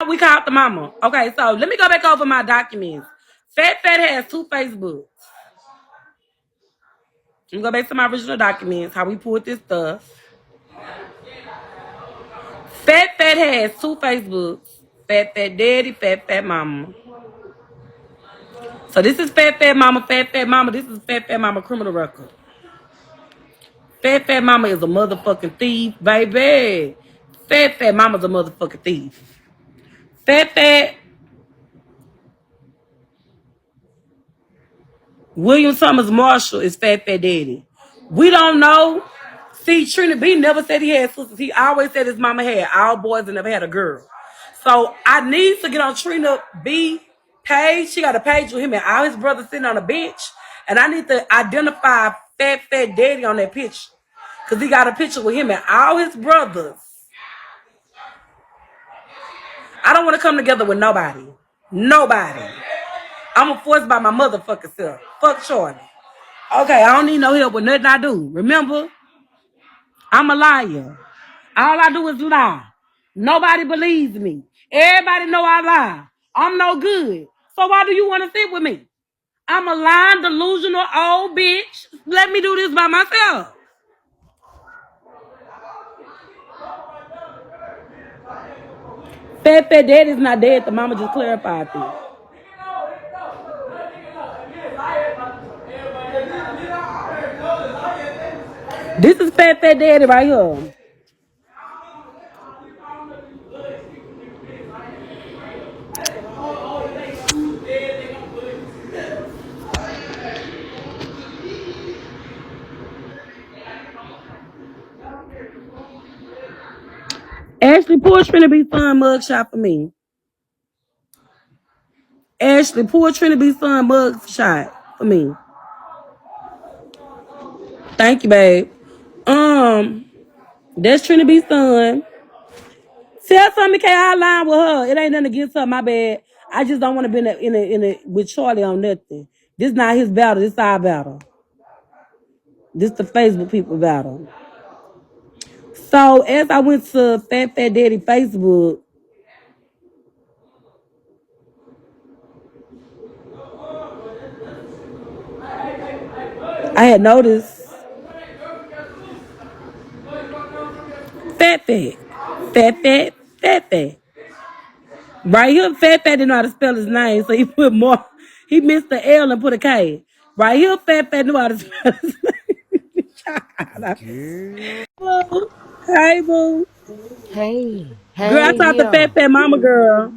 We called the mama. Okay, so let me go back over my documents. Fat has 2 Facebooks. Let me go back to my original documents, how we pulled this stuff. Fat has 2 Facebooks. Fat Daddy, Fat Mama. So this is Fat Mama, Fat Mama. This is Fat Mama criminal record. Fat Mama is a motherfucking thief, baby. Fat Mama's a motherfucking thief. Fat William Thomas Marshall is Fat Daddy. We don't know. See, TrinaB never said he had sisters. He always said his mama had all boys and never had a girl. So I need to get on TrinaB page. She got a page with him and all his brothers sitting on a bench. And I need to identify Fat Daddy on that picture. Because he got a picture with him and all his brothers. I don't want to come together with nobody. Nobody. I'm forced by my motherfucking self. Fuck Shorty. Okay, I don't need no help with nothing I do. Remember, I'm a liar. All I do is lie. Nobody believes me. Everybody know I lie. I'm no good. So why do you want to sit with me? I'm a lying, delusional old bitch. Let me do this by myself. Fat Daddy's not dead. The mama just clarified this. This is Fat Daddy right here. Ashley, pull TrinaB son mugshot for me. Ashley, pull TrinaB son mugshot for me. Thank you, babe. That's TrinaB son. Tell something, K. I line with her. It ain't nothing against her. My bad. I just don't want to be in a with Charlie on nothing. This not his battle. This our battle. This the Facebook people battle. So as I went to Fat Daddy Facebook, I had noticed Fat. Right here, Fat didn't know how to spell his name, so he put more. He missed the L and put a K. Right here, Fat knew how to spell his name. Hey, boo. Hey, Girl, I talked to Fat mama girl.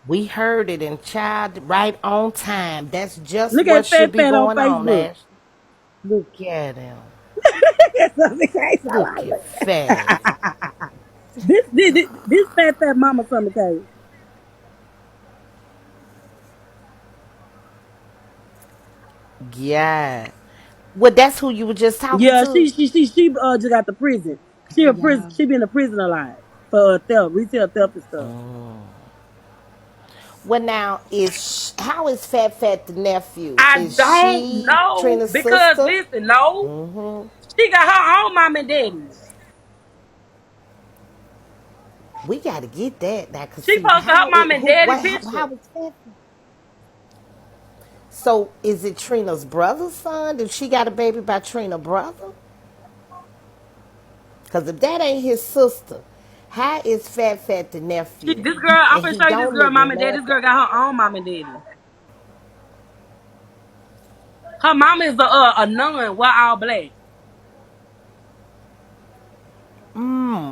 We heard it in child right on time. That's just Look what at should Fat be on going on, Facebook. Ash. Look at him. Look Look at Fatty. this Fat mama something case. Yeah. Well, that's who you were just talking Yeah, to? she just got the prison. She Hey, a prison. y'all. She been in prison a lot for theft, retail theft and stuff. Well, now, how is Fat the nephew? I Is don't she know Trina's because sister? listen, no, Mm-hmm. she got her own mom and daddy. We got to get that now, because She see, posted her mom and daddy how picture. is Fat? So, is it Trina's brother's son? Did she got a baby by Trina's brother? Because if that ain't his sister, how is Fat the nephew? This girl, I'm And gonna he show you this don't girl live in mom and daddy. This America. girl got her own mom and daddy. Her mama is a nun, we're all black.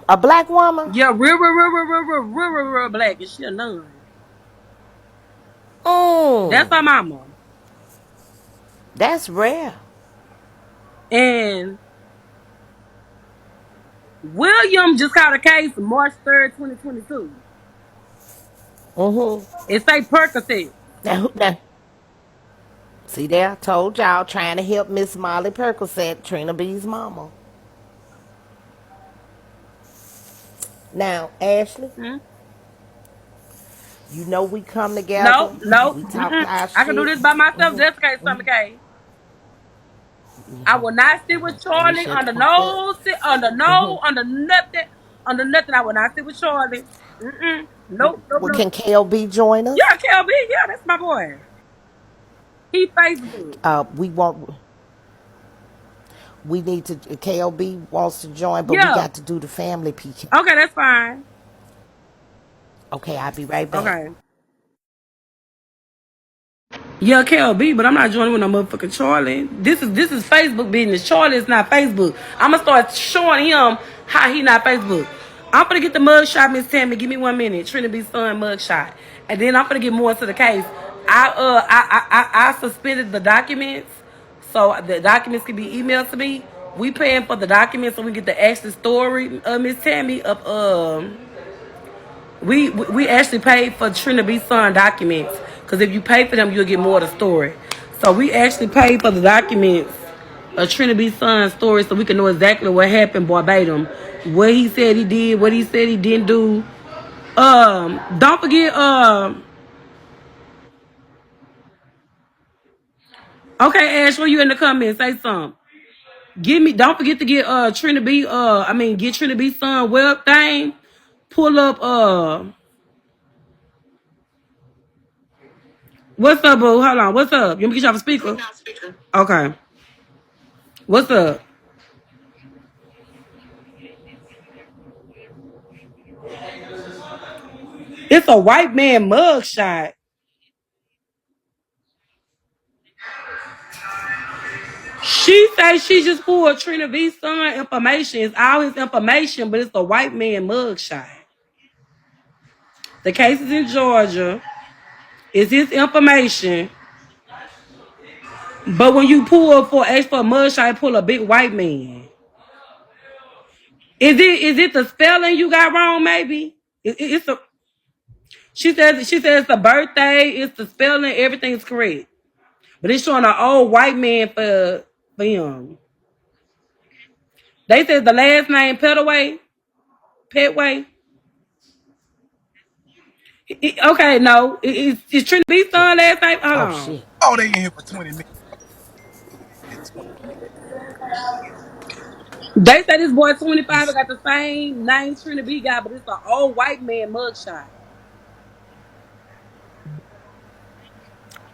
A black woman? Yeah, real black, and she a nun. That's Mm, her mama. that's rare. And William just caught a case March 3rd, 2022. Mm-hmm. It say Percocet. Now, see there, I told y'all, trying to help Miss Molly Percocet, TrinaB's mama. Now, Ashley, Hmm? you know we come together, No. we talk our I can do shit. this by myself. Just in case something case. I will not sit with Get your Charlie shit under fucked up. no, under nothing. Under nothing, I will not sit with Charlie. Mm-mm. Nope, nope, Well, nope. can KLB join us? Yeah, KLB, yeah, that's my boy. He Facebook. We want. We need to. KLB wants to join, but we Yeah. got to do the family PK. Okay, that's fine. Okay, I'll be right back. Okay. Yeah, KLB, but I'm not joining with no motherfucking Charlie. This is Facebook business. Charlie is not Facebook. I'ma start showing him how he not Facebook. I'm gonna get the mugshot, Miss Tammy. Give me 1 minute. TrinaB son mugshot, and then I'm gonna get more to the case. I suspended the documents, so the documents can be emailed to me. We paying for the documents so we get the actual story, Miss Tammy, of we actually paid for TrinaB son documents because if you pay for them, you'll get more of the story. So we actually paid for the documents of TrinaB son story so we can know exactly what happened verbatim, what he said he did, what he said he didn't do. Don't forget. Okay, Ash, where you in the comments? Say something. Give me. Don't forget to get TrinaB. Get TrinaB son web thing. Pull up. What's up, boo? Hold on. What's up? You want me to get you off a speaker? Okay. What's up? It's a white man mugshot. She say she just pulled TrinaB son information. It's all his information, but it's a white man mugshot. The case is in Georgia. It's his information. But when you pull for H for a mugshot, pull a big white man. Is it the spelling you got wrong? Maybe it's a. She says it's the birthday. It's the spelling. Everything's correct. But it's showing an old white man for him. They said the last name Petaway. Petway. Okay, no. It's TrinaB son last name? Hold Oh on. shit. Oh, they in here for 20 minutes. It's 20. They say this boy 25 got the same name TrinaB got, but it's an old white man mugshot.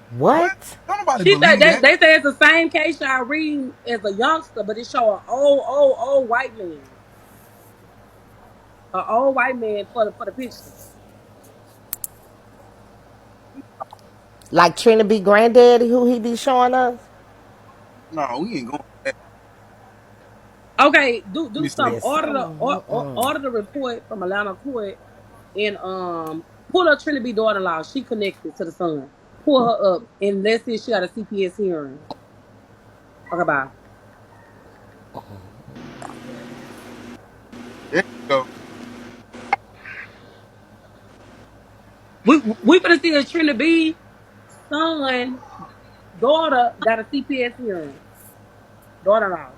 What? What? Don't nobody She said believe they, that. they say it's the same case I read as a youngster, but it show an old white man. An old white man for the picture. Like TrinaB granddaddy, who he be showing us? No, we ain't going for that. Okay, do Let me do see. something. Yes. Order the report from Atlanta court and pull up TrinaB daughter-in-law. She connected to the son. Pull her up and let's see if she got a CPS hearing. Okay, bye. There you go. We gonna see if TrinaB son daughter got a CPS hearing. Daughter-in-law.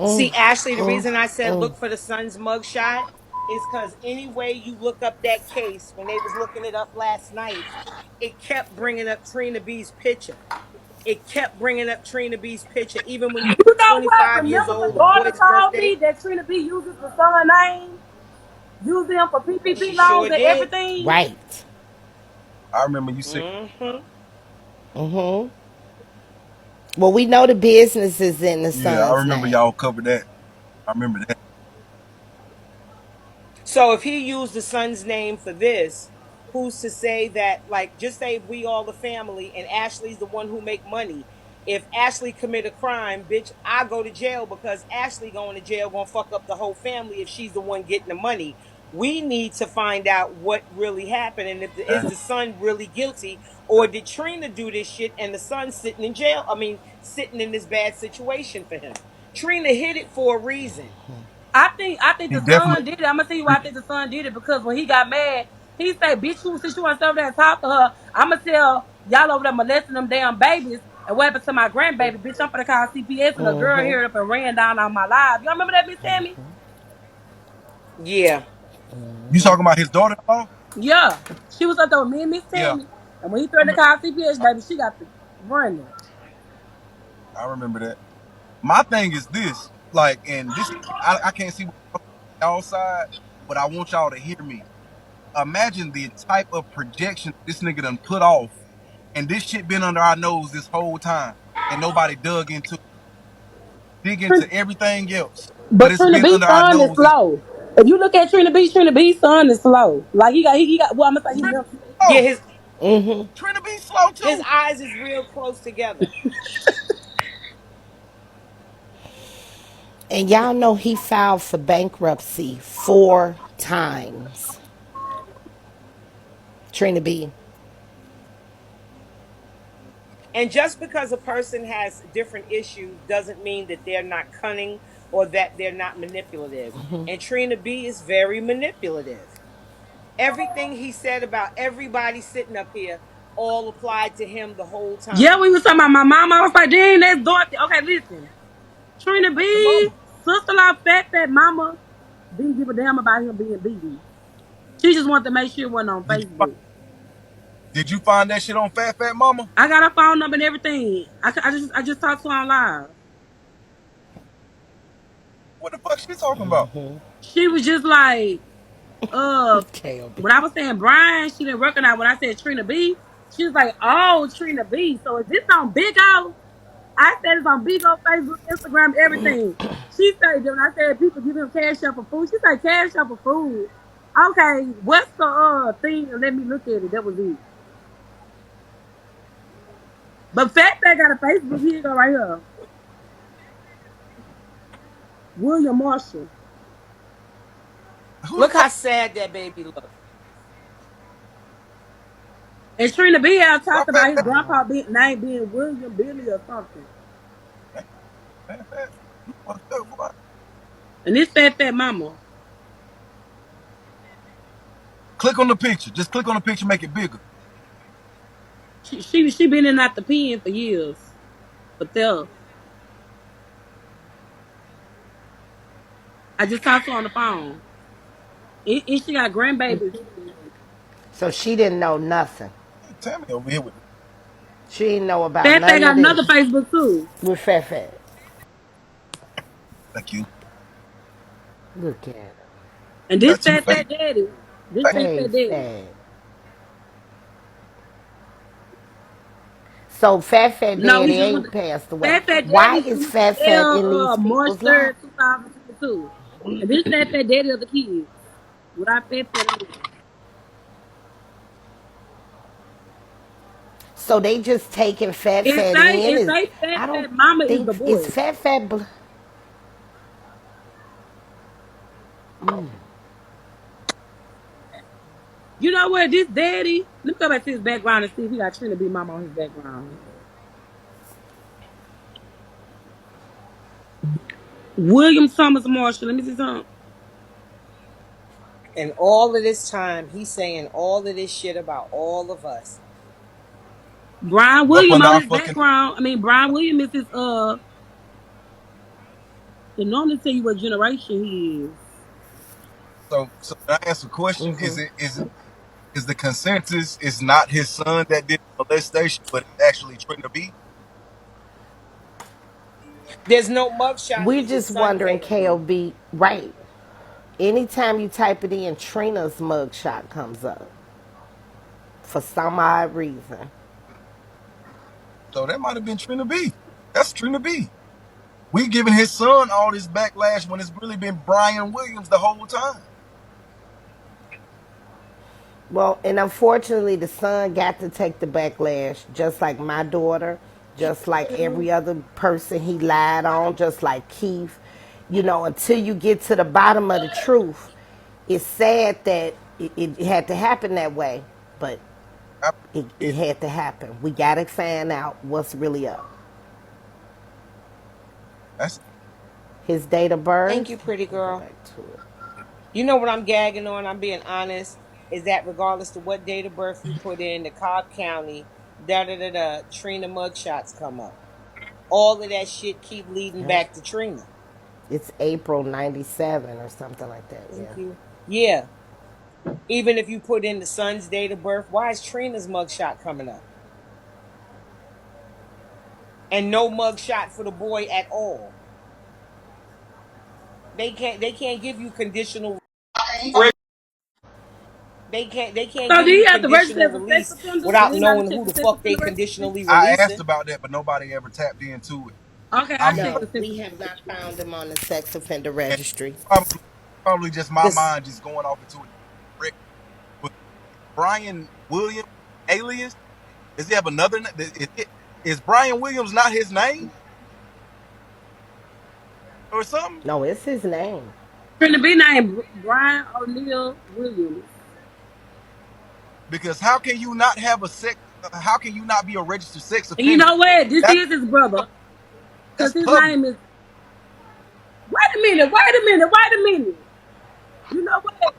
See, Ashley, the reason I said look for the son's mugshot is because any way you look up that case, when they was looking it up last night, it kept bringing up Trina B's picture. It kept bringing up Trina B's picture. Even when you You put know what? 25 years Remember the old, the daughter boy's told me birthday, that TrinaB uses the son name, using him for PPP she loans sure and did. everything. Right. I remember you said, Well, we know the business is in the yeah, I son's remember name. y'all covered that. I remember that. So if he used the son's name for this, who's to say that, like, just say we all the family and Ashley's the one who make money. If Ashley commit a crime, bitch, I go to jail because Ashley going to jail gonna fuck up the whole family if she's the one getting the money. We need to find out what really happened and if is the son really guilty or did Trina do this shit and the son sitting in jail? I mean, sitting in this bad situation for him. Trina hid it for a reason. I think He the definitely, son did it. I'm gonna tell you why I think the son did it because when he got mad, he said, "Bitch, you since you want to over there and talk to her, I'm gonna tell y'all over there molesting them damn babies and what happened to my grandbaby, bitch. I'm gonna call CPS and a girl here up and ran down on my live. Y'all remember that, Miss Tammy? Yeah. you talking about his daughter-in-law? Yeah, she was up there with me and Miss Yeah, Tammy, and when he threatened to call CPS, baby, she got the running. I remember that. My thing is this, like, and this, I can't see y'all side. but I want y'all to hear me. Imagine the type of projection this nigga done put off, and this shit been under our nose this whole time, and nobody dig into everything else, but But it's Trina been B's under our son is noses. slow. If you look at Trina B's son is slow. Like he got. Well, I'm gonna say he Trina, left. Yeah, oh, Trina be slow his too. eyes is real close together. And y'all know he filed for bankruptcy 4 times. Trina B. And just because a person has different issues doesn't mean that they're not cunning or that they're not manipulative. And Trina B is very manipulative. Everything he said about everybody sitting up here all applied to him the whole Yeah, time. we was talking about my mama. I was like, dang, that's Dorothy. Okay, listen. Trina The B, mama. sister-in-law, fat mama didn't give a damn about him being beaten. She just wanted to make sure it wasn't on Did you find, Facebook. did you find that shit on Fat Mama? I got her phone number and everything. I just talked to her on live. What the fuck she talking about? She was just like, KOB. when I was saying Brian, she didn't recognize when I said Trina B. She was like, oh, Trina B. So is this on Bigo? I said it's on Bigo, Facebook, Instagram, everything. She said that when I said people give him cash up for food, she said cash up for food. Okay, what's the thing? Let me look at it. That was it. But Fat got a Facebook. Here you go right here. William Marshall. Who the Look fuck? how sad that baby looked. And Trina B out Why talked about his Fat? grandpa name being William Billy or something. Fat. You fucked up, boy. And this Fat mama. Click on the picture. Just click on the picture, make it bigger. She been in out the pen for years. For theft. I just talked to her on the phone. And she got grandbabies. So she didn't know nothing. Tell me over here with She didn't know about Fat none got of another this Facebook too. with Fat. thank you. Look at her. And You this got two Fat face. Daddy. This Thank Fat Hey, Daddy. Fat. So Fat No, he Daddy just went ain't to passed away. Fat Why Daddy is went to Fat in jail these March people's lives? 3rd, 2022. And this Fat Daddy of the kids. Without Fat on it. So they just taking Fat in? It Is say I don't Mama is think the it's boy. Fat. You know what? This daddy, let me go back to his background and see if he got Trina B mama on his background. William Thomas Marshall. Let me see something. And all of this time, he's saying all of this shit about all of us. Brian up William under on our his fucking. background. I mean, Brian William is his they normally tell you what generation he is. So can I ask a question? Is the consensus is not his son that did the molestation, but it's actually Trina B? There's no mugshot. We're He's his just son, wondering, KOB. KOB, right? Anytime you type it in, Trina's mugshot comes up for some odd reason. So that might have been Trina B. That's Trina B. We giving his son all this backlash when it's really been Brian Williams the whole time. Well, and unfortunately, the son got to take the backlash, just like my daughter, just like every other person he lied on, just like Keith. You know, until you get to the bottom of the truth, it's sad that it had to happen that way, but I, it had to happen. We got to find out what's really up. that's His date of Thank you, birth, pretty let me go girl. back to it. You know what I'm gagging on? I'm being honest. Is that regardless of what date of birth you put in, the Cobb County, Trina mugshots come up. All of that shit keep leading Yep. back to Trina. It's April 97 or something like that, Thank yeah. you. Yeah. Even if you put in the son's date of birth, why is Trina's mugshot coming up? And no mugshot for the boy at all. They can't give you conditional. They can't So do give you you have to register conditional as a sex release offender? Do without you not knowing check who the the sex fuck they offender registry? conditionally I asked releasing. about that, but nobody ever tapped into it. Okay, I I'm checked the No, sex we have offender. not found him on the sex offender registry. probably just my This mind just going off into it. But Brian Williams alias? Does he have another? Is Brian Williams not his name or something? No, it's his name. TrinaB named Brian O'Neill Williams. Because how can you not have a sex? How can you not be a registered sex And you offender? know what? This That's is his brother. Because his public. name is. Wait a minute. Wait a minute. Wait a minute. You know what?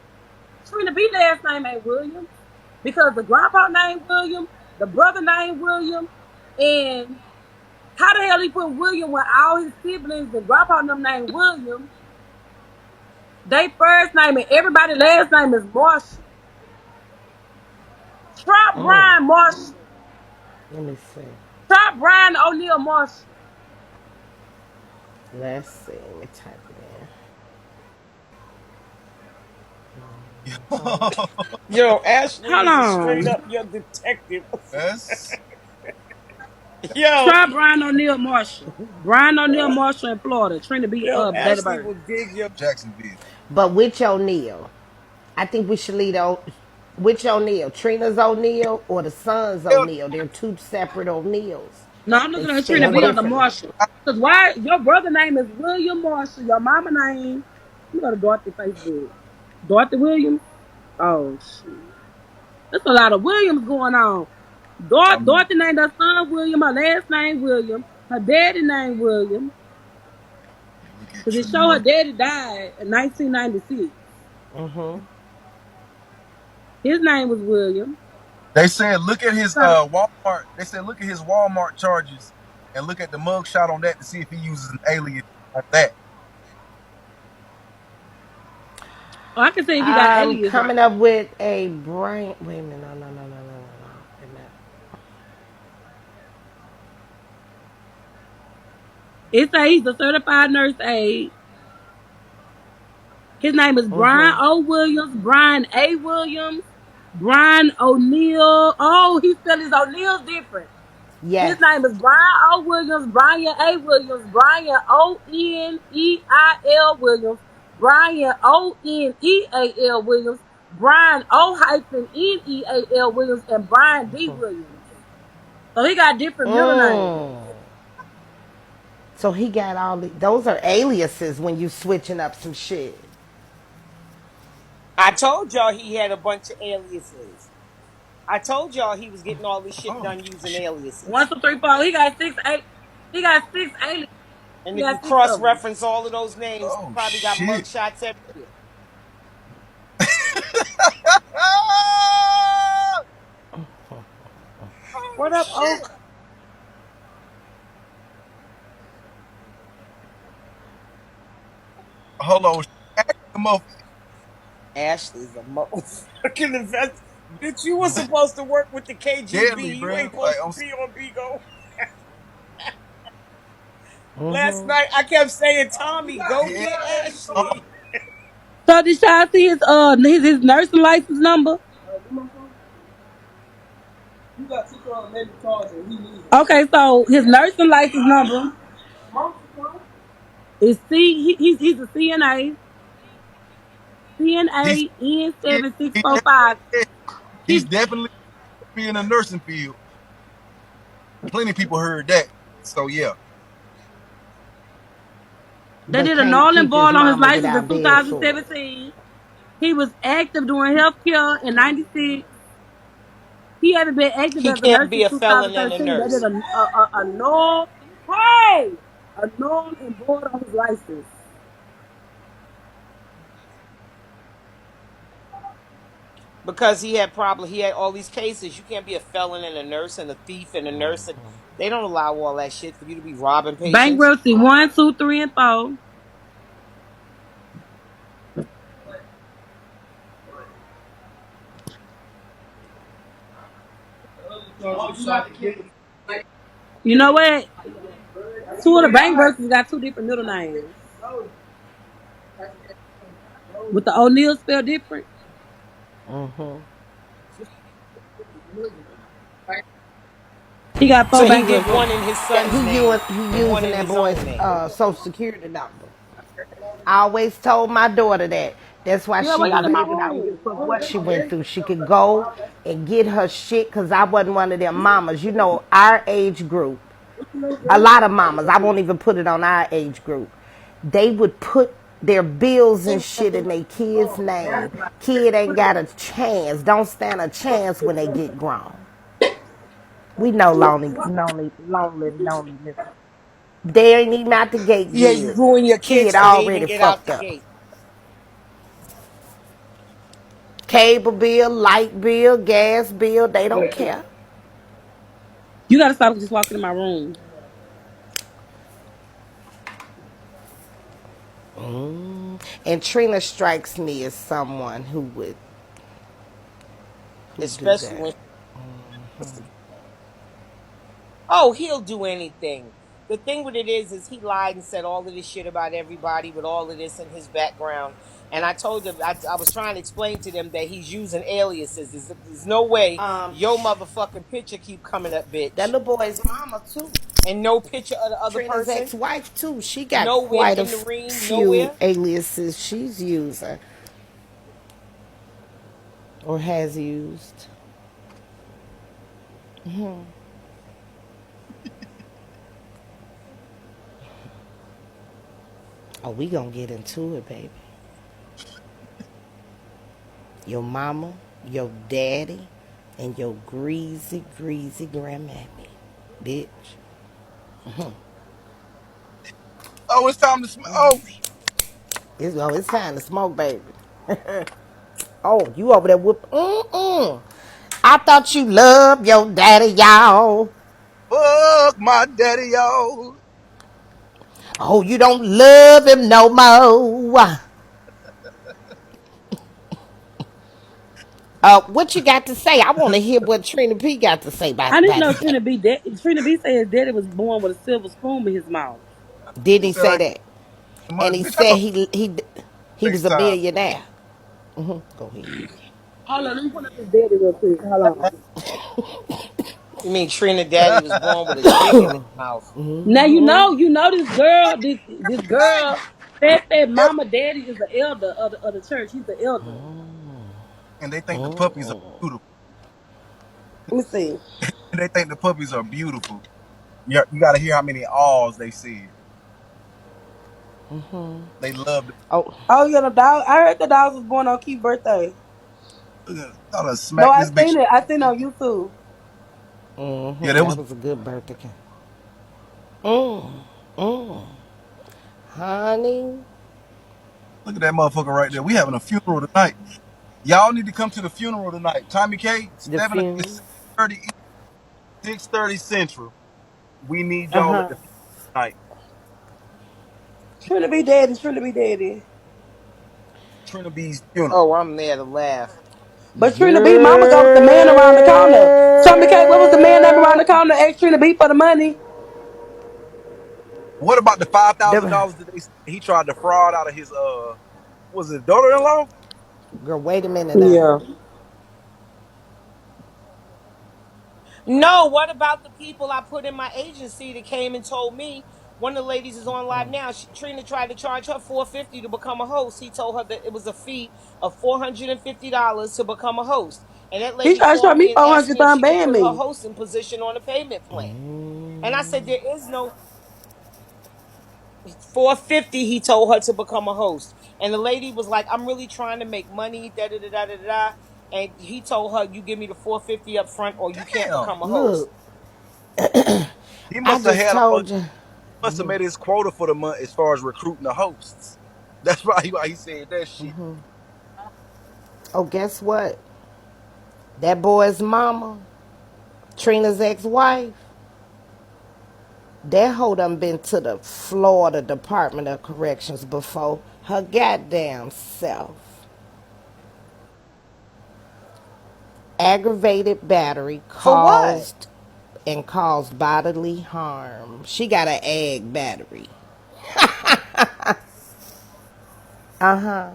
TrinaB last name ain't Williams. Because the grandpa named William, the brother named William, and how the hell he put William when all his siblings and grandpa and them named William? They first name and everybody last name is Marshall. Try Mm. Brian Marshall. Let me see. Try Brian O'Neill Marshall. Let's see. Let me type it yo, Ashley Hold is a straight on. up your detective. That's yo, Try Brian O'Neill Marshall. Brian O'Neill Marshall in Florida. Trina B date of Ashley birth. will dig your. Jacksonville. But which O'Neal? I think we should lead on. Which O'Neal? Trina's O'Neal or the son's Hell, O'Neal? They're two separate O'Neals. No, I'm They looking at Trina spell B what under differently. Marshall. Because why your brother name is William Marshall, your mama name. You go to Dorothy Facebook. Dorothy Williams? Oh shit. There's a lot of Williams going on. I'm Dorothy named her son William, her last name William, her daddy named William. look at Because it Trina showed her Murphy. daddy died in 1996. His name was William. They said look at his Got a- Walmart. They said look at his Walmart charges and look at the mug shot on that to see if he uses an alias on that. Oh, I can see if he got I'm alias right. coming up with a brain. Wait a minute. No, no, no, no, no, no, no. Wait a minute. It says he's a certified nurse aide. His name is Brian O. Williams, Brian A. Williams, Brian O'Neill. Oh, he spelled his O'Neill's different. His Yes. name is Brian O. Williams, Brian A. Williams, Brian O'Neal Williams, Brian O'Neal Williams, Brian O-Neal Williams, and Brian D. Williams. So he got different middle names. So he got all the. Those are aliases when you switching up some shit. I told y'all he had a bunch of aliases. I told y'all he was getting all this shit Oh done using shit! aliases. 1, 2, 3, 4. He got six, eight. He got six aliens. And He if you got six cross of them. reference all of those names, he Oh probably got shit! mugshots everywhere. Oh What up, shit! Oak? Hold on, Ashley's a motherfucking invest. Bitch, you were supposed to work with the deadly, KGB. You bro. ain't Like supposed to I'm be on Bigo. Last night I kept saying, Tommy, go yeah. get Ashley. So did y'all see his nursing license number? Okay, so his nursing license number is he's a CNA, He's CNA N he, seven six he four five. he's He definitely be in the nursing field. Plenty of people heard that. So yeah. They But did a can't null and keep his void on his mama license in without being sore. 2017. He was active doing healthcare in '96. He haven't been active He as a can't nurse be since a felon and a 2013. They did nurse a null, hey, a null and void on his license. because he had all these cases. You can't be a felon and a nurse and a thief and a nurse. And they don't allow all that shit for you to be robbing patients. Bankruptcy 1, 2, 3, and 4. You know what? Two of the bankruptcies got two different middle names. With the O'Neill spell different. He got So he throwback get reference. one in his son's name He and one using in that his boy's own name. social security number. I always told my daughter that. That's why Yeah, she we got was in my able. I don't give a room. fuck what she went through. She could go and get her shit because I wasn't one of them mamas. You know, our age group, a lot of mamas, I won't even put it on our age group. They would put their bills and shit in their kids' name. Kid ain't got a chance, don't stand a chance when they get grown. We know loneliness. They ain't even out the gate Yeah, you good. ruin your kids Kid because they even already get out fucked the up. gate. Cable bill, light bill, gas bill, they don't care. You gotta stop just walking in my room. And Trina strikes me as someone who do Especially that. when oh, he'll do anything. The thing with it is he lied and said all of this shit about everybody with all of this in his background. And I told them, I was trying to explain to them that he's using aliases. There's no way Um, your motherfucking picture keep coming up, that bitch, little boy's mama too. and no picture of the other Trina's person, ex-wife too. She got nowhere quite a in the ring, few nowhere. aliases she's using or has used. Oh, we gonna get into it, baby. Your mama, your daddy, and your greasy grandmammy, bitch. Oh, it's time to smoke. Oh, It's time to smoke, baby. Oh, you over there whoop? I thought you loved your daddy, y'all. fuck my daddy, y'all. Oh, you don't love him no more. What you got to say? I want to hear what TrinaB got to say I didn't about know that. Trina B said his daddy was born with a silver spoon in his mouth. Didn't He he said say I that? And he bitch, I said know he was a FaceTime. millionaire. Go ahead. Hold on, let me pull up his daddy real quick. Hold on. You mean Trina Daddy was born with a dick in his mouth? Now you know this girl, fat Yep. mama daddy is the elder of the church. He's the elder. And they think the puppies are beautiful. Let me see. And they think the puppies are beautiful. You got to hear how many awls they said. They love Oh, Oh yeah, the dog. I heard the dog was born on Keith's birthday. to thought I No, smack I this bitch. seen it. I seen it on YouTube. Yeah, that that was was a good birthday. Mm, honey, look at that motherfucker right there. We having a funeral tonight. Y'all need to come to the funeral tonight. Tommy K, the 7 funeral. it's 6:30 6:30 Central. We need y'all at the funeral tonight. Trying to be daddy. Trying to be daddy. Trina B's funeral. Oh, I'm there to laugh. But Trina B, mama go with the man around the corner. Tommy K, what was the man name around the Girl. corner? Asked Trina B for the money. What about the five thousand The, dollars that he tried to fraud out of his was it daughter-in-law? girl, wait a minute now. Yeah. No, what about the people I put in my agency that came and told me? One of the ladies is on live now. Trina tried to charge her $450 to become a host. He told her that it was a fee of $450 to become a host. And that He lady tried to show called me me and asked 400 me if times she could ban put her me. hosting position on a payment plan. And I said there is no 450. He told her to become a host. And the lady was like, I'm really trying to make money, da da da da da da. And he told her, you give me the 450 up front or you can't Damn. become a host. Look, He I must have just had a told you. must have made his quota for the month as far as recruiting the hosts. That's probably why he said that shit. Oh, guess what? That boy's mama, Trina's ex-wife, that hoe done been to the Florida Department of Corrections before her goddamn self. Aggravated battery For what? caused bodily harm. She got an egg battery. Uh-huh.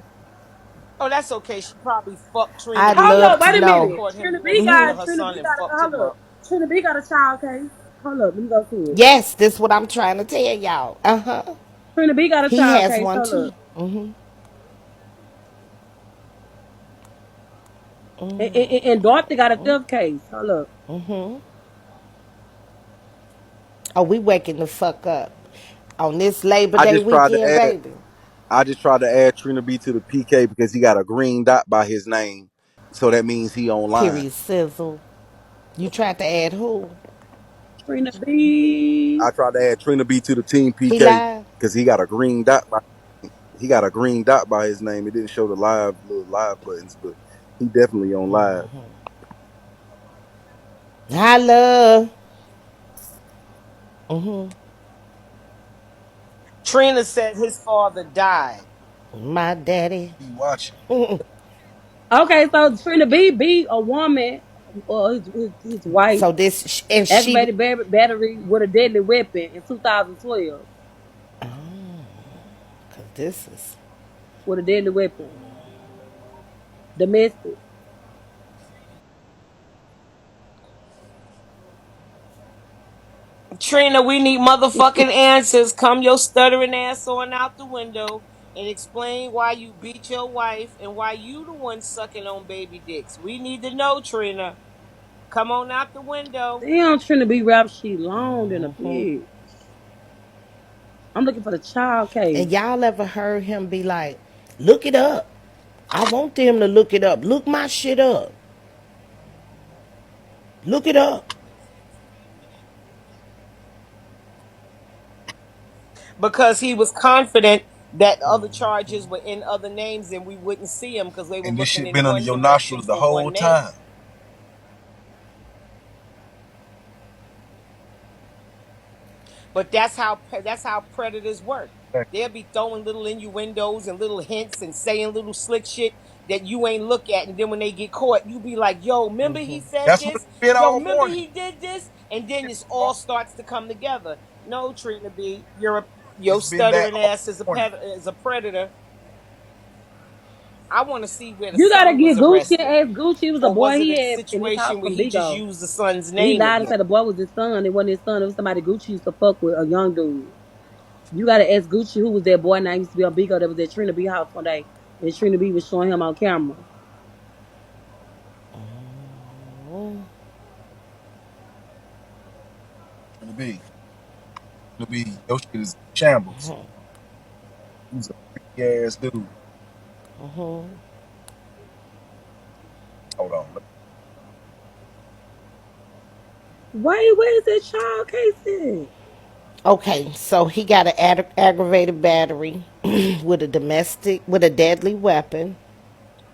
Oh, that's okay. She probably fucked Trina I'd B Hold love up, to once wait a and then know. minute. caught him Trina B messing got with her Trina son B and got a fucked hold him up. up. Trina B got a child case. Hold up, let me go to it. Yes, this what I'm trying to tell y'all. Trina B got a He child has case. one Hold too. up. And Dorothy got a theft case. Hold up. Oh, we waking the fuck up on this Labor I Day just tried to weekend, add. baby. I just tried to add Trina B to the PK because he got a green dot by his name, so that means he online. Period. Sizzle. You tried to add who? Trina B. I tried to add Trina B to the team He PK lied. because he got a green dot. He got a green dot by his name. It didn't show the little live buttons, but he definitely on live. I love Trina said his father died. my daddy. He watching. Okay, so Trina B beat a woman or his wife So this and she, aggravated battery with a deadly weapon in 2012 cause this is with a deadly weapon. Domestic. Trina, we need motherfucking answers. Come your stuttering ass on out the window and explain why you beat your wife and why you the one sucking on baby dicks. We need to know, Trina. Come on out the window. Damn, Trina B rap sheet long than a bitch. I'm looking for the child case. and y'all ever heard him be like, look it up. I want them to look it up. Look my shit up. Look it up. Because he was confident that other charges were in other names and we wouldn't see them because they were And this looking shit in been under one your direction nostrils the for whole one name. time. But that's how predators work. They'll be throwing little innuendos and little hints and saying little slick shit that you ain't look at, and then when they get caught, you be like, "Yo, remember he said That's what this? it's been Yo, all remember morning. he did this?" And then this all starts to come together. No, Trina B, your It's been that stuttering all ass is morning. is a predator. I want to see where the You gotta son was get Gucci arrested, and ask Gucci. It was a or boy was it he a had in his house situation where from he just Bigo. used the son's And he name lied and again? said the boy was his son. It wasn't his son. It was somebody Gucci used to fuck with, a young dude. You gotta ask Gucci who was that boy now used to be on Bigo that was at Trina B house one day. And Trina B was showing him on camera. Gonna be. Gonna be. Your shit is shambles. He's a freaky ass dude. Hold on. Wait, where's that child case at? Okay, so he got an aggravated battery with a deadly weapon,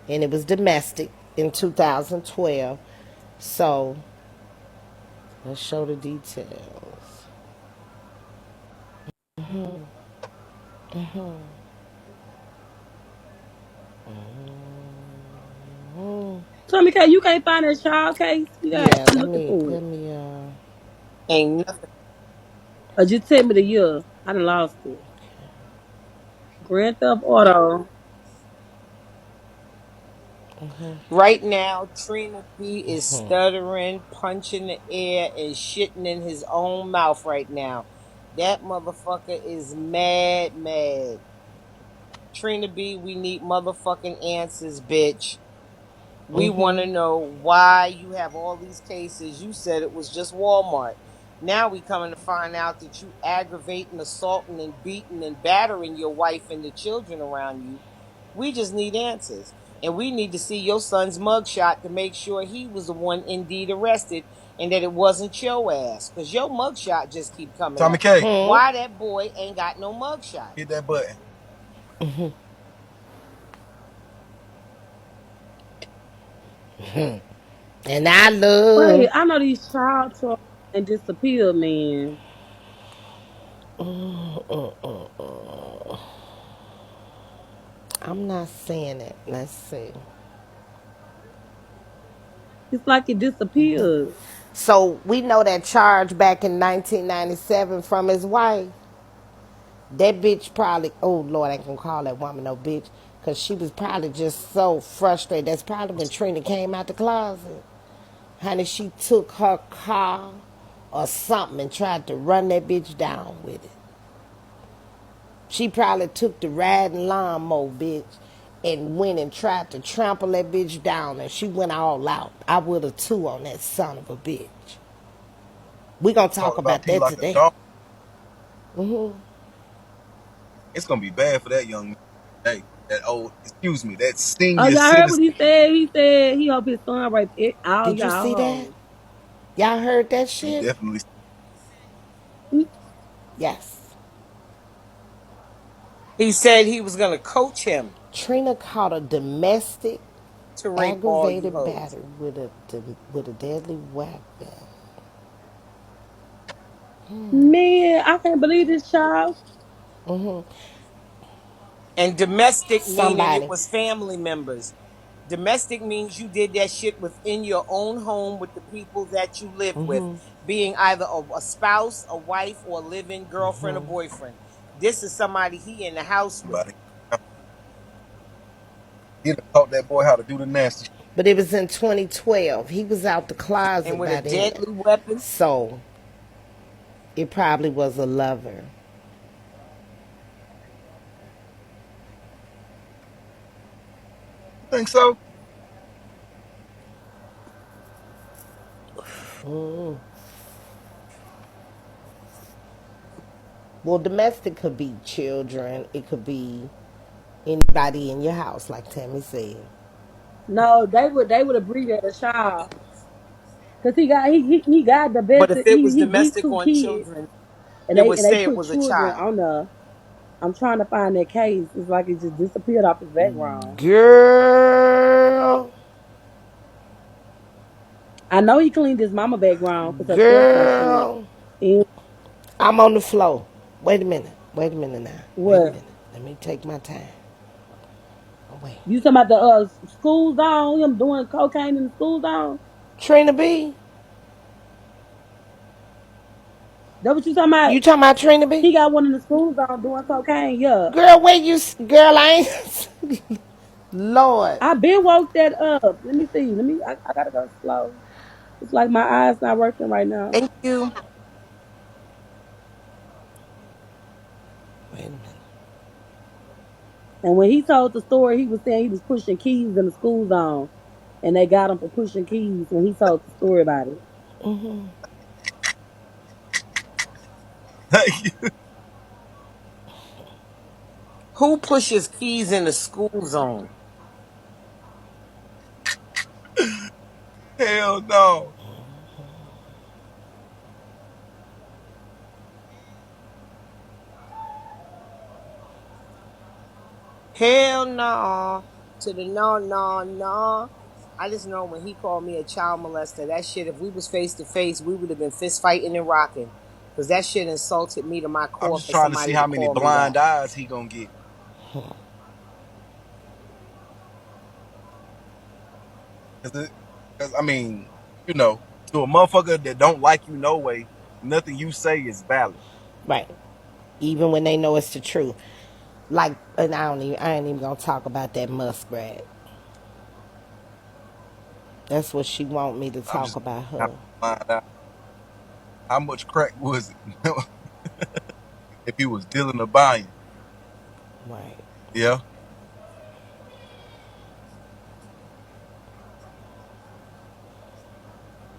and it was domestic in 2012. So let's show the details. Tommy K, you can't find that child case. You got, Yeah, I'm let looking me for let it. me Ain't nothing. Or just tell me the year. I done lost it. Grand Theft Auto. Right now, Trina B is stuttering, punching the air, and shitting in his own mouth right now. That motherfucker is mad, mad. Trina B, we need motherfucking answers, bitch. We want to know why you have all these cases. You said it was just Walmart. Now we coming to find out that you aggravating, assaulting, and beating and battering your wife and the children around you. We just need answers. And we need to see your son's mugshot to make sure he was the one indeed arrested and that it wasn't your ass. Because your mugshot just keep coming Tommy up. K, Why that boy ain't got no mugshot? hit that button. and I Wait, love. I know these child trucks and disappear, man. I'm not saying it. Let's see. It's like it disappeared. So we know that charge back in 1997 from his wife. That bitch probably, oh Lord, I ain't gonna call that woman no bitch, because she was probably just so frustrated. That's probably when Trina came out the closet. Honey, she took her car or something and tried to run that bitch down with it. She probably took the riding lawnmower, bitch, and went and tried to trample that bitch down, and she went all out. I would have too on that son of a bitch. We gonna talk Talk about about P that like a today. dog. It's gonna be bad for that young man. Hey, that old, excuse me, that Oh, senior y'all heard what citizen. he said? He said he hope his son raped all Did you y'all see that? hoes. Y'all heard that He shit? definitely. Yes. He said he was gonna coach him Trina caught a domestic to rape all you aggravated hoes. battery with a deadly weapon. Man, I can't believe this child. And domestic meaning it Somebody. was family members. Domestic means you did that shit within your own home with the people that you live with, being either a spouse, a wife, or living girlfriend or boyfriend. This is somebody he in the house with. Somebody. He done taught that boy how to do the nasty shit. But it was in 2012. He was out the And closet with a by then. deadly weapon. So it probably was a lover. You think so? Well, domestic could be children. It could be anybody in your house, like Tammy said. No, they would abbreviate a child. Cause he got the But best if it was he beat domestic two on kids children, and it they would and they say it put was a children child. on the I'm trying to find that case. It's like it just disappeared off his background. Girl, I know he cleaned his mama background because her stuff so shit. girl. And I'm on the floor. Wait a minute. Wait a minute now. Wait a what? minute. Let me take my time. Oh, wait. You talking about the school zone, him doing cocaine in the school zone? Trina B? That what you talking about? You talking about Trina B? He got one in the school zone doing cocaine, yeah. Girl, wait, girl, I ain't. Lord. I been woke that up. Let me see. I gotta go slow. It's like my eyes not working right now. Thank you. Wait a minute. And when he told the story, he was saying he was pushing keys in the school zone. And they got him for pushing keys when he told the story about it. Who pushes keys in the school zone? Hell no. Hell no. To the no, no, no. I just know when he called me a child molester, that shit, if we was face to face, we would have been fist fighting and rocking. Because that shit insulted me to my I'm core just for trying to see somebody to how many call me blind that. eyes he gonna get. Cause I mean, you know, to a motherfucker that don't like you no way, nothing you say is valid. Right. Even when they know it's the truth. Like, and I ain't even gonna talk about that muskrat. That's what she want me to I'm talk just about how her. blind eye. How much crack was it if he was dealing or buying? Right. Yeah.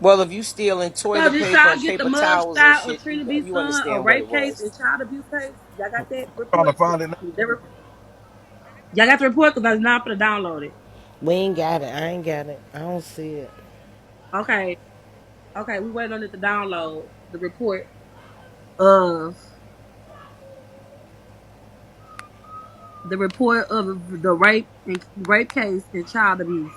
Well, if you stealing So toilet did paper y'all and get the paper towels and mugshot of shit, Trina B you son, a understand what it rape case was. and child abuse case? Y'all got that Trying to report? find it now. Y'all got the report because I was not going to download it. We ain't got it. I ain't got it. I don't see it. Okay. Okay, we waiting on it to download the report of the rape case and child abuse.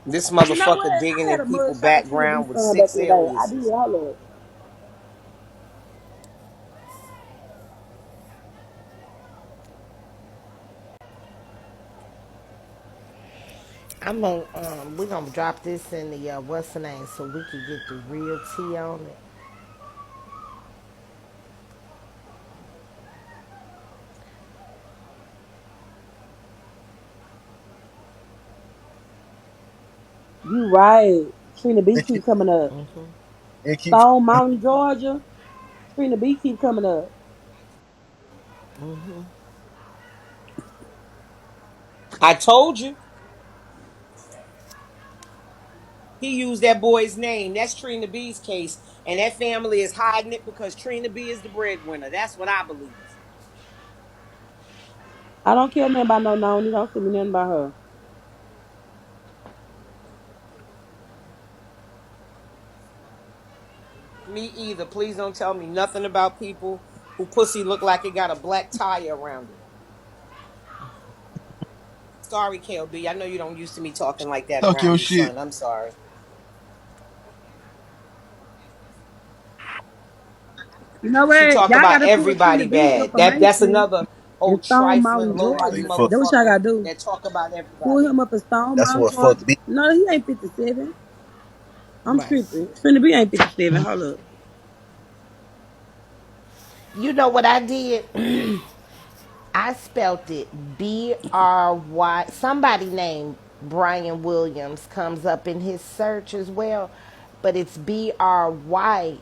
This You know motherfucker what? digging I had in a people mugshot of Trina B background with son back 6 in the day. I did. aliases. Hold up. we're gonna drop this in the what's the name so we can get the real tea on it. You right. Trina B It keep keep, coming up. it keeps. Stone Mountain, Georgia. Trina B keep coming up. I told you. He used that boy's name. That's Trina B's case. And that family is hiding it because Trina B is the breadwinner. That's what I believe. I don't care nothing about no Noni. Don't tell me nothing about her. Me either. Please don't tell me nothing about people who pussy look like it got a black tie around it. Sorry, KLB. I know you don't used to me talking like that Talk around your you, shit. son. I'm sorry. You know She what? talk Y'all about gotta pull Trina everybody B bad. That's information another in old Stone trifling Mountain, low life Say Georgia. fuck. That's what y'all motherfucker gotta do. that talk about Pull everybody. him up in Stone That's Mountain, what fuck Georgia. me. No, he ain't 57. I'm Right. tripping. Trina B ain't 57. Hold up. You know what I did? I spelt it Bry. Somebody named Brian Williams comes up in his search as well, but it's Bryan.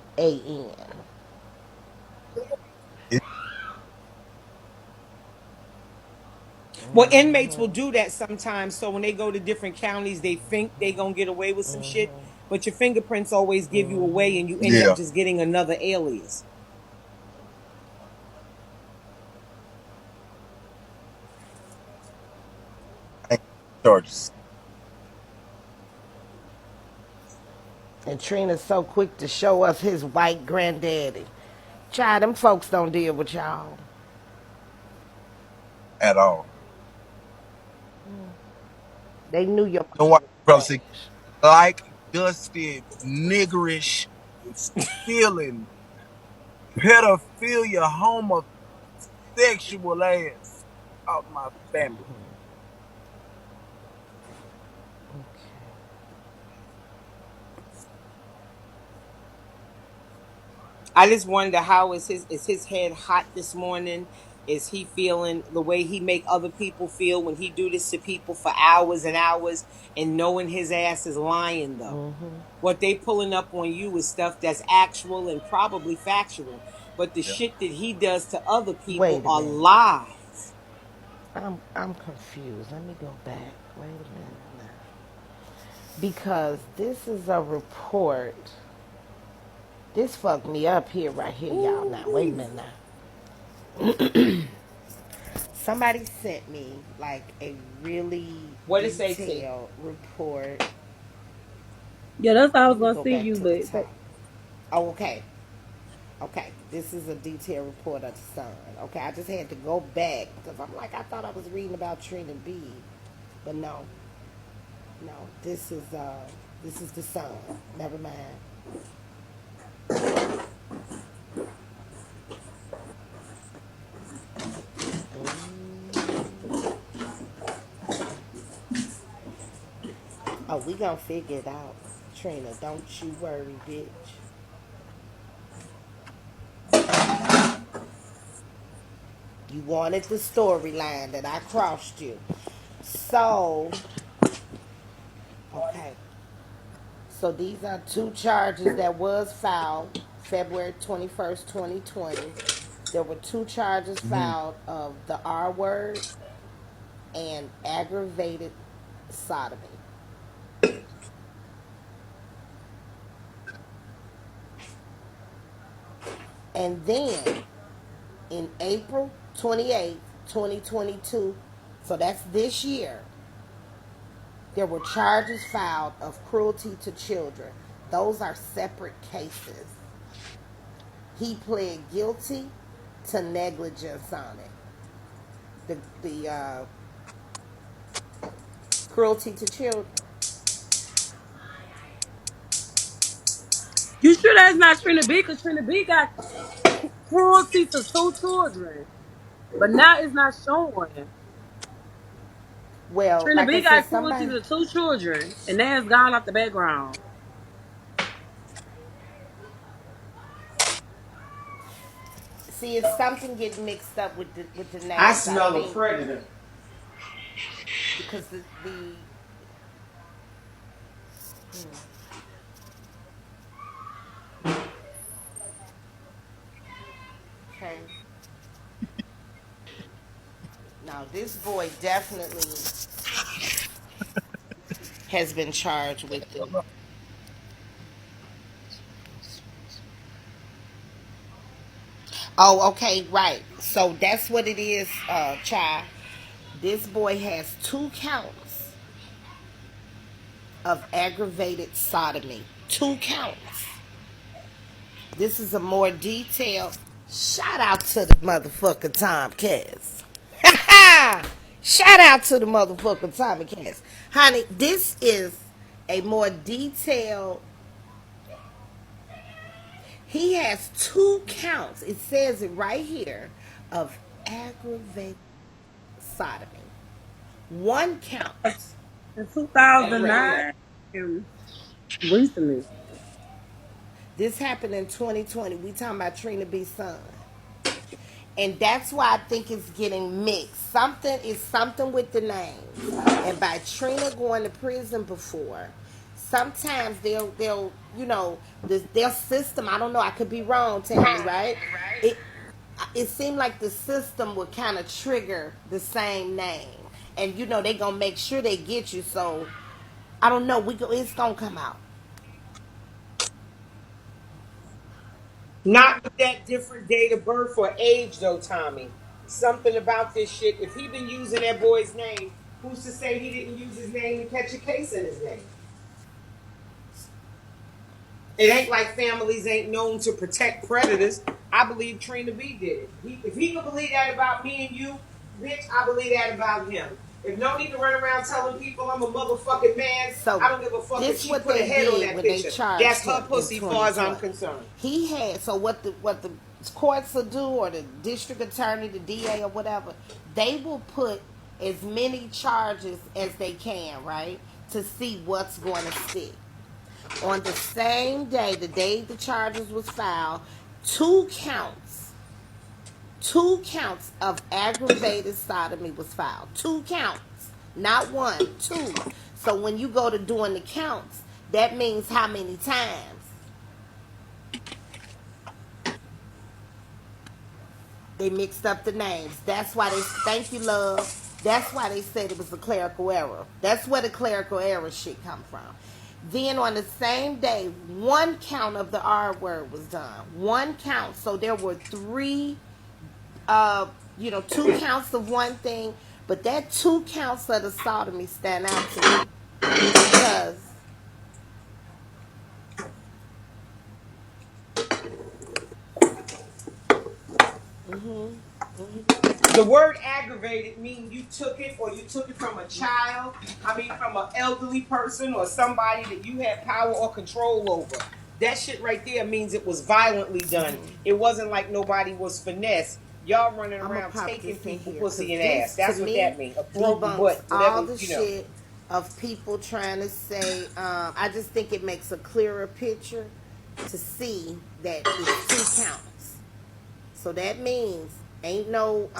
It, Well, inmates will do that sometimes. So when they go to different counties, they think they gonna get away with some shit, but your fingerprints always give you away, and you end up yeah. just getting another alias. I ain't charges. And Trina's so quick to show us his white granddaddy. Child, them folks don't deal with y'all. At all. They knew your No mama white was brother say trash. like dusted niggerish stealing pedophilia homosexual ass out my family. I just wonder how is his head hot this morning? Is he feeling the way he make other people feel when he do this to people for hours and hours and knowing his ass is lying though? What they pulling up on you is stuff that's actual and probably factual, but the Yeah. shit that he does to other people Wait a are minute. lies. I'm confused. Let me go back. Wait a minute now. Because this is a report. This fucked me up here, right here, y'all. Now, wait a Ooh. minute now. Somebody sent me like a really What it say, T? detailed report. Yeah, that's what I was Let me gonna go send back you, to the but top. Oh, okay. Okay. This is a detailed report of the Sun. Okay, I just had to go back because I'm like, I thought I was reading about Trina B. But no. No. This is the Sun. Never mind. Oh, we gonna figure it out. Trina, don't you worry, bitch. You wanted the storyline that I crossed you. So, okay. So these are two charges that was filed February 21st, 2020. There were two charges Hmm. filed of the R word and aggravated sodomy. And then in April 28th, 2022, so that's this year, there were charges filed of cruelty to children. Those are separate cases. He pled guilty to negligence on it. The cruelty to children. you sure that's not Trina B? Because Trina B got cruelty to two children, but now it's not showing. Well, Trina like I B said, got cruelty somebody to 2 children, and that has gone off the background. see it's something getting mixed up with the I names. I smell a think predator. because the okay. Now this boy definitely has been charged with the. Oh, okay, right. So that's what it is, child. This boy has 2 counts of aggravated sodomy. 2 counts. This is a more detailed shout out to the motherfucker Tomcats. Shout out to the motherfucker Tomcats. Honey, this is a more detailed. He has 2 counts. It says it right here of aggravated sodomy. 1 count. In Aggravated. 2009, and recently. This happened in 2020. We talking about TrinaB's son. And that's why I think it's getting mixed. Something is something with the names. And by Trina going to prison before, sometimes they'll their system. I don't know. I could be wrong. Tammy, right? It it seemed like the system would kind of trigger the same name, and they gonna make sure they get you. So I don't know. It's gonna come out. Not with that different date of birth or age, though, Tommy. Something about this shit. If he been using that boy's name, who's to say he didn't use his name to catch a case in his name? It ain't like families ain't known to protect predators. I believe Trina B did it. If he can believe that about me and you, bitch, I believe that about him. If no need to run around telling people I'm a motherfucking man, So I don't give a fuck if this she what put a they head on did that when they picture. charged That's her him in pussy, far as I'm 2020. concerned. He had what the courts will do, or the district attorney, the DA, or whatever, they will put as many charges as they can, right, to see what's going to stick. On the same day, the day the charges was filed, 2 counts 2 counts of aggravated sodomy was filed. 2 counts. Not one, two. So when you go to doing the counts, that means how many times? They mixed up the names. That's why thank you, love. That's why they said it was a clerical error. That's where the clerical error shit come from. Then on the same day, 1 count of the R word was done. 1 count. So there were 2 counts of one thing, but that 2 counts of the sodomy stand out to me because The word aggravated means you took it, or you took it from a child, from an elderly person or somebody that you had power or control over. That shit right there means it was violently done. It wasn't like nobody was finesse. Y'all running I'm gonna around pop taking this in people here because pussy and ass. this to That's what me that means. A throat and debunks butt, all whatever, the shit of people trying to say. I just think it makes a clearer picture to see that it's 2 counts. So that means ain't no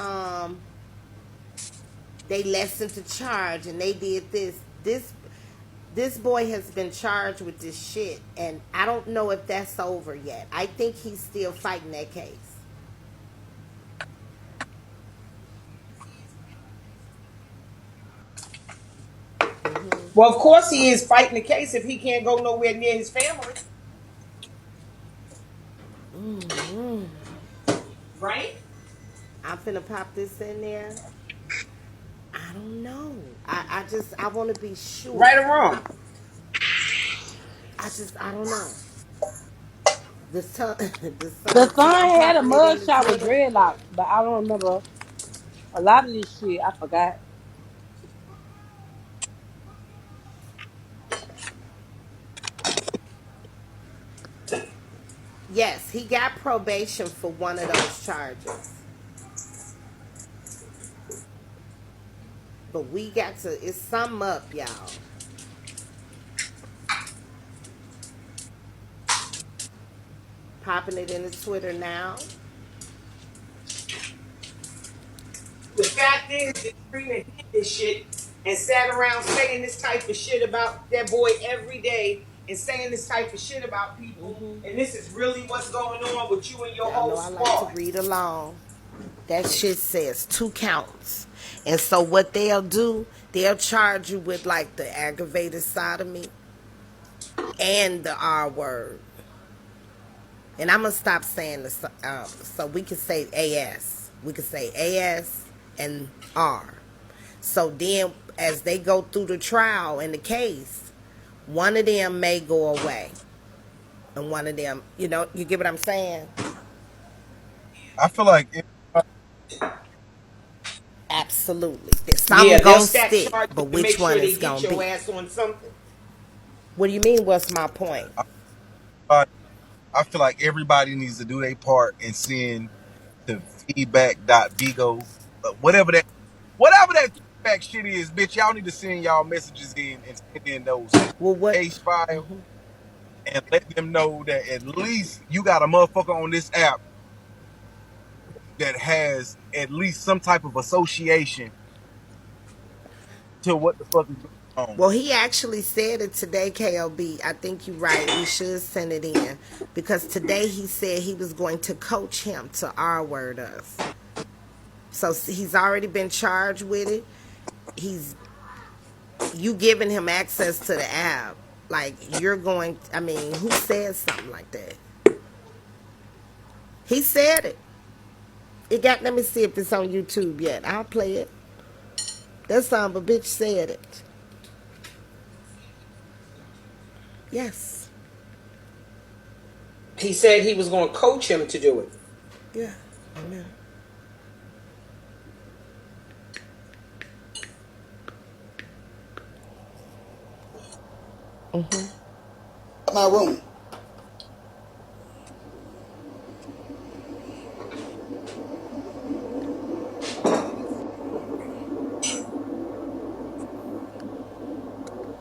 they lessened to charge and they did this. This boy has been charged with this shit, and I don't know if that's over yet. I think he's still fighting that case. Well, of course he is fighting the case if he can't go nowhere near his family. Right? I'm finna pop this in there. I don't know. I want to be sure. Right or wrong? I don't know. The son, the The son too. I'm son had a popping it mug in the shot with Twitter. dreadlocks, but I don't remember a lot of this shit. I forgot. Yes, he got probation for one of those charges. But we got to, it's something up, y'all. Popping it into Twitter now. The fact is that Trina did this shit and sat around saying this type of shit about that boy every day and saying this type of shit about people. And this is really what's going on with you and your Y'all whole know I like to squad. read along. That shit says 2 counts. And so what they'll do, they'll charge you with like the aggravated sodomy and the R word. And I'm going to stop saying the, so we can say AS. We can say AS and R. So then as they go through the trial and the case, one of them may go away. And one of them, you know, you get what I'm saying? I feel like Absolutely. Some Yeah, they'll gonna stack stick, charges but to make which sure one they is get gonna your be? ass on something. What do you mean? What's my point? I feel like everybody needs to do their part and send to feedback.bigo, whatever that feedback shit is, bitch. Y'all need to send y'all messages in and send in those Well, what? case files and let them know that at least you got a motherfucker on this app that has at least some type of association to what the fuck is going on. Well, he actually said it today, KLB. I think you're right. We should send it in because today he said he was going to coach him to R word us. So he's already been charged with it. He's you giving him access to the app. Like you're going. I mean, who says something like that? He said it. It got. Let me see if it's on YouTube yet. I'll play it. That son of a bitch said it. Yes. He said he was going to coach him to do it. Yeah. Amen. My room.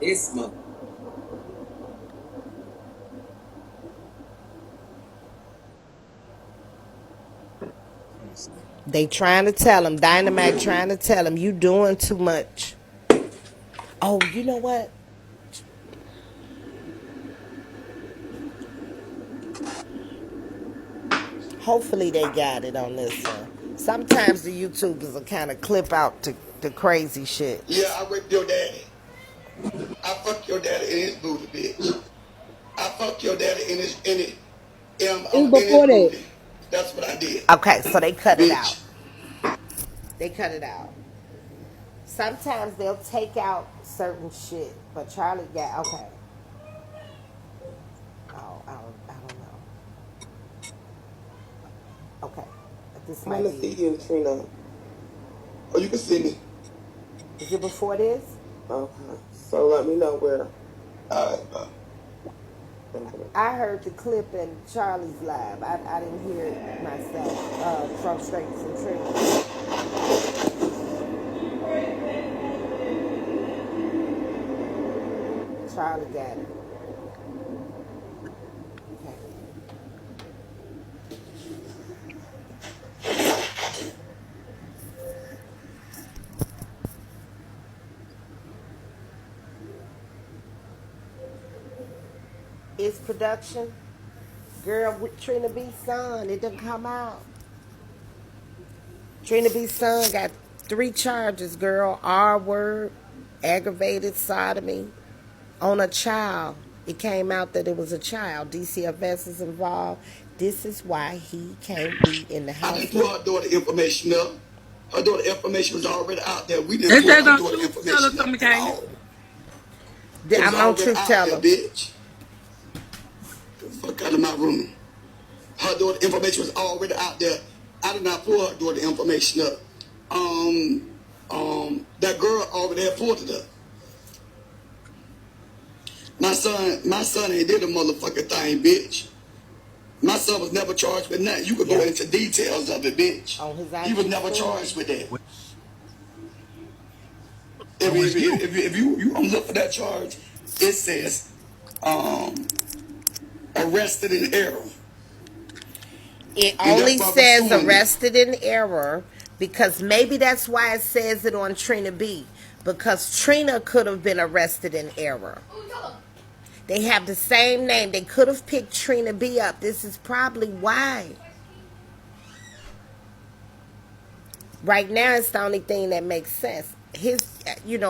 This month. They trying to tell him, Dynamite trying to tell him, you doing too much. Oh, you know what? Hopefully they got it on this one. Sometimes the YouTubers will kind of clip out the crazy shit. Yeah, I raped your daddy. I fuck your daddy in his booty, bitch. I fuck your daddy in his It's in his before that. booty. That's what I did, Okay, so they cut it out. bitch. They cut it out. Sometimes they'll take out certain shit, but Charlie got, okay. Oh, I don't know. Okay, this I'm might gonna see be, you, Trina. Oh, you can see me. is it before this? Okay. So let me know where. Alright, I heard the clip in Charlie's live. I didn't hear it myself from Straights and Triggers. Charlie got it. Okay. It's production. Girl, with TrinaB's son, it didn't come out. TrinaB's son got 3 charges, girl. R word, aggravated sodomy on a child. It came out that it was a child. DCFS is involved. This is why he can't be in the I house. didn't pull her daughter information up. Her daughter information was already out there. We didn't It pull says her on daughter truth teller information up something at came. all. It was I'm on already Truth out there, Teller. bitch. Get the fuck out of my room. Her daughter information was already out there. I did not pull her daughter information up. That girl already had pulled it up. My son ain't did a motherfucking thing, bitch. My son was never charged with nothing. You could go into details of it, bitch. On his He was IG never story. charged with that. So it's you. If you look for that charge, it says arrested in error. It And that's only why we're says suing you. arrested in error because maybe that's why it says it on TrinaB. Because Trina could have been arrested in error. They have the same name. They could have picked TrinaB up. This is probably why. Right now, it's the only thing that makes sense.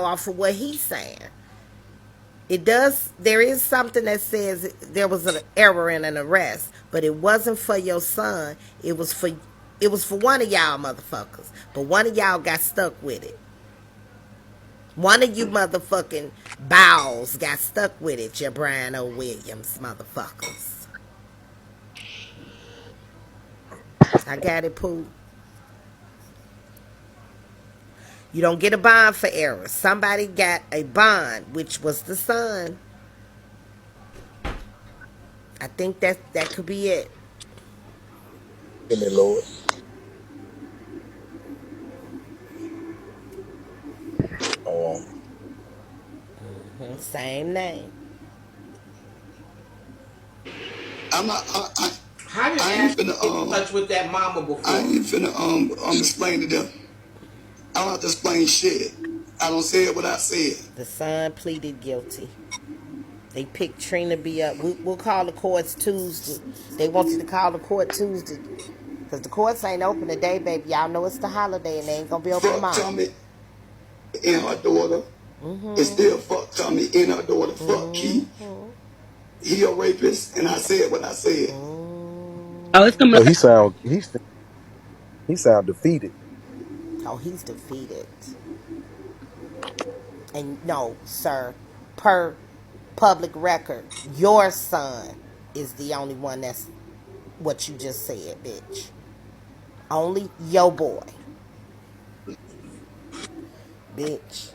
Off of what he's saying. There is something that says there was an error in an arrest, but it wasn't for your son. It was for one of y'all motherfuckers. But one of y'all got stuck with it. One of you motherfucking bowels got stuck with it, you Brian O. Williams motherfuckers. I got it, Pooh. You don't get a bond for error. Somebody got a bond, which was the son. I think that could be it. Give me, Lord. Oh, Same name. I'm not. How did I ain't Ashley finna get in touch with that mama before? I ain't finna explain to them. I don't have to explain shit. I don't say it what I said. The son pleaded guilty. They picked TrinaB up. We'll call the courts Tuesday. They want you to call the court Tuesday. Because the courts ain't open today, baby. Y'all know it's the holiday and they ain't going to be open Fuck tomorrow. Tommy and her daughter. It's still fuck Tommy and her daughter. Fuck Keith. He a rapist, and I said what I said. Oh, it's coming so up. he sound defeated. Oh, he's defeated. And no, sir, per public record, your son is the only one that's what you just said, bitch. Only your boy. Bitch.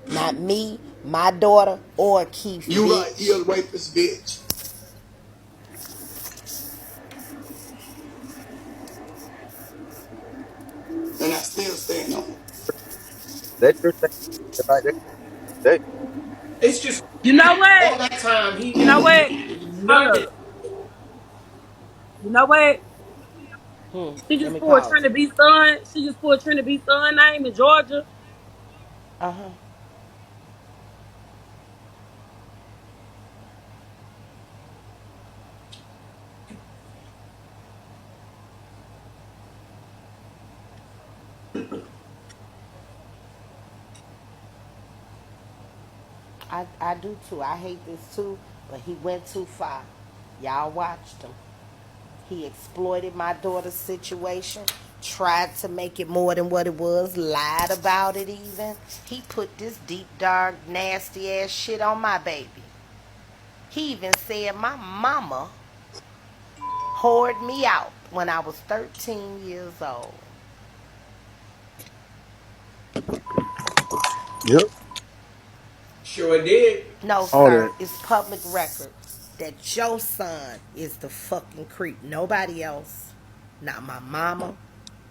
Not me, my daughter, or Keith, You right, he a bitch. rapist, bitch. And I still stand on it. That your thing like that today. It's just You know what? all that time he You know never what? Hold nothing. up. You know what? She Let just me pulled pause it. TrinaB son. She just pulled TrinaB son name in Georgia. Uh-huh. I do too. I hate this too, but he went too far. Y'all watched him. He exploited my daughter's situation, tried to make it more than what it was, lied about it even. He put this deep, dark, nasty ass shit on my baby. He even said my mama whored me out when I was 13 years old. Yep. Sure did. No, All that. sir, it's public record that your son is the fucking creep. Nobody else. Not my mama.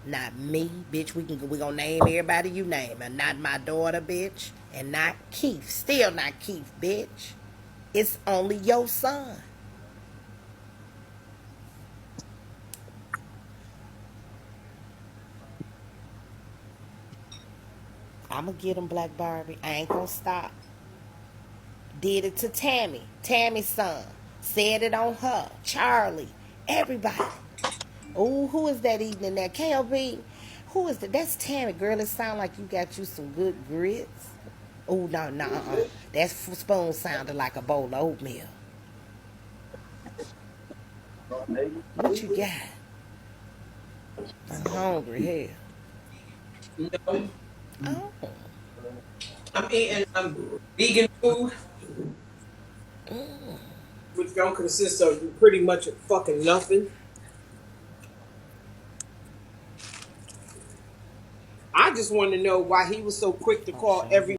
Not me, bitch. We gonna name everybody you name, and not my daughter, bitch, and not Keith. Still not Keith, bitch. It's only your son. I'ma get him, Black Barbie. I ain't gonna stop. Did it to Tammy. Tammy's son. Said it on her. Charlie. Everybody. Oh, who is that eating in there? KLB. Who is that? That's Tammy, girl. It sound like you got you some good grits. Oh, no, no, that spoon sounded like a bowl of oatmeal. What you got? I'm hungry, hell. No, Oh, I'm eating vegan food, which don't consist of pretty much fucking nothing. I just want to know why he was so quick to oh call shit, I'm every